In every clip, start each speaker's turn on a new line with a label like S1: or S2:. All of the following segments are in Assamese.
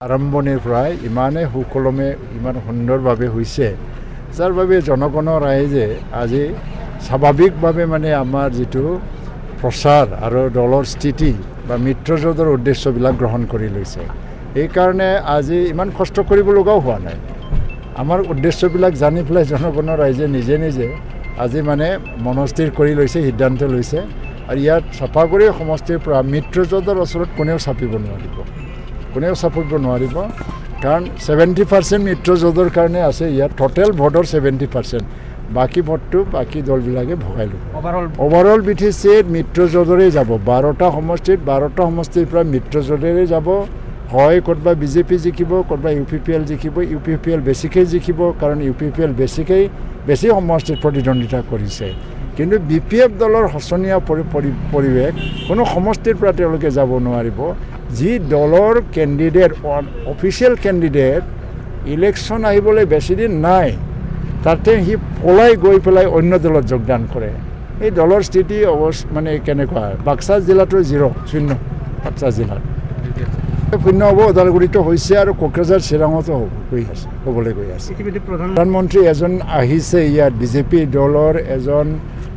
S1: আৰম্ভণিৰ পৰাই ইমানে সুকলমে ইমান সুন্দৰভাৱে হৈছে যাৰ বাবে জনগণৰ ৰাইজে আজি স্বাভাৱিকভাৱে মানে আমাৰ যিটো প্ৰচাৰ আৰু দলৰ স্থিতি বা মিত্ৰজোঁটৰ উদ্দেশ্যবিলাক গ্ৰহণ কৰি লৈছে। এইকাৰণে আজি ইমান কষ্ট কৰিব লগাও হোৱা নাই। আমাৰ উদ্দেশ্যবিলাক জানি পেলাই জনগণৰ ৰাইজে নিজে নিজে আজি মানে মনস্থিৰ কৰি লৈছে, সিদ্ধান্ত লৈছে আৰু ইয়াত চাফা কৰি সমষ্টিৰ পৰা মিত্ৰজোঁটৰ ওচৰত কোনেও চাপিব নোৱাৰিব, কোনেও চাপিব নোৱাৰিব। কাৰণ 70% মিত্ৰজোঁটৰ কাৰণে আছে ইয়াত, টোটেল ভোটৰ 70%, বাকী ভোটটো বাকী দলবিলাকে ভগাই ল'ব। অভাৰঅল বিটিছে মিত্ৰজোঁটৰে যাব, 12টা সমষ্টিত 12টা সমষ্টিৰ পৰা মিত্ৰজোঁটৰে যাব। হয় ক'ৰবাত বিজেপি জিকিব, ক'ৰবাত UPPL জিকিব। UPPL বেছিকৈ জিকিব কাৰণ UPPL বেছি সমষ্টিত প্ৰতিদ্বন্দ্বিতা কৰিছে। কিন্তু BPF দলৰ শোচনীয় পৰিৱেশ, কোনো সমষ্টিৰ পৰা তেওঁলোকে যাব নোৱাৰিব। যি দলৰ কেণ্ডিডেট, অফিচিয়েল কেণ্ডিডেট ইলেকশ্যন আহিবলৈ বেছিদিন নাই, তাতে সি পলাই গৈ পেলাই অন্য দলত যোগদান কৰে। এই দলৰ স্থিতি মানে কেনেকুৱা? বাক্সা জিলাটো 0-0, বাক্সা জিলাত 0 হ'ব, ওদালগুৰিতো হৈছে আৰু কোকৰাঝাৰ চিৰাঙতো হ'বলৈ গৈ আছে। প্ৰধানমন্ত্ৰী এজন আহিছে ইয়াত, বিজেপি দলৰ এজন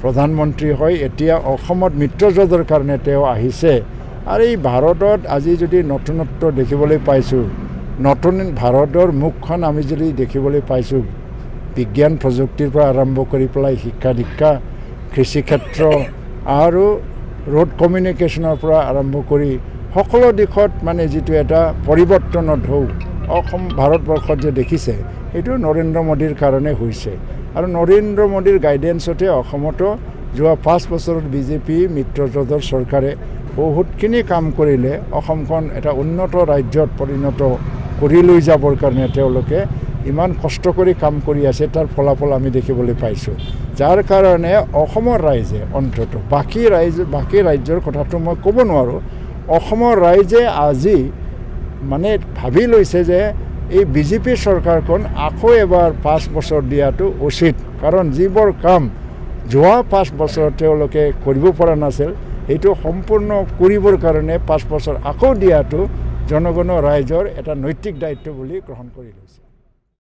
S1: প্ৰধানমন্ত্ৰী হয় এতিয়া অসমত মিত্ৰজোঁটৰ কাৰণে তেওঁ আহিছে। আৰু এই ভাৰতত আজি যদি নতুনত্ব দেখিবলৈ পাইছোঁ, নতুন ভাৰতৰ মুখখন আমি যদি দেখিবলৈ পাইছোঁ, বিজ্ঞান প্ৰযুক্তিৰ পৰা আৰম্ভ কৰি পেলাই শিক্ষা দীক্ষা, কৃষিক্ষেত্ৰ আৰু ৰোড কমিউনিকেশ্যনৰ পৰা আৰম্ভ কৰি সকলো দিশত মানে যিটো এটা পৰিৱৰ্তনৰ ঢৌ অসম ভাৰতবৰ্ষত যে দেখিছে, এইটো নৰেন্দ্ৰ মোদীৰ কাৰণে হৈছে। আৰু নৰেন্দ্ৰ মোদীৰ গাইডেন্সতে অসমতো যোৱা 5 বছৰত বিজেপি মিত্ৰজোঁটৰ চৰকাৰে বহুতখিনি কাম কৰিলে অসমখন এটা উন্নত ৰাজ্যত পৰিণত কৰি লৈ যাবৰ কাৰণে তেওঁলোকে ইমান কষ্ট কৰি কাম কৰি আছে, তাৰ ফলাফল আমি দেখিবলৈ পাইছোঁ। যাৰ কাৰণে অসমৰ ৰাইজে অন্ততঃ বাকী ৰাজ্যৰ কথাটো মই ক'ব নোৱাৰোঁ, অসমৰ ৰাইজে আজি মানে ভাবি লৈছে যে এই বিজেপি চৰকাৰখন আকৌ এবাৰ 5 বছৰ দিয়াটো উচিত। কাৰণ যিবোৰ কাম যোৱা 5 বছৰত তেওঁলোকে কৰিব পৰা নাছিল, সেইটো সম্পূৰ্ণ কৰিবৰ কাৰণে 5 বছৰ আকৌ দিয়াটো জনগণৰ ৰাইজৰ এটা নৈতিক দায়িত্ব বুলি গ্ৰহণ কৰি লৈছে।